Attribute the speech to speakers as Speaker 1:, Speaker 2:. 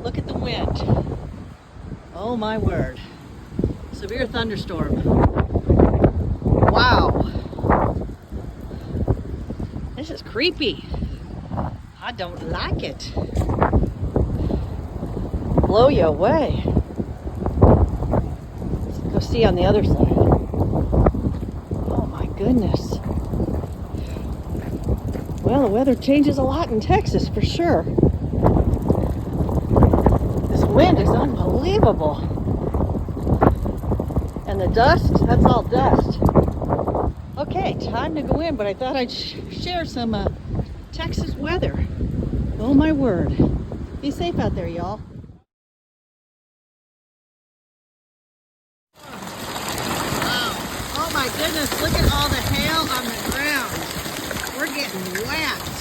Speaker 1: Look at the wind. Oh my word. Severe thunderstorm. Wow. This is creepy. I don't like it. Blow you away. Let's go see on the other side. Oh my goodness. Well, the weather changes a lot in Texas for sure. This wind is unbelievable. And the dust, that's all dust. Okay, time to go in, but I thought I'd share some Texas weather. Oh my word. Be safe out there, y'all. Wow. Oh my goodness, look at all the hail on the ground. We're getting wet.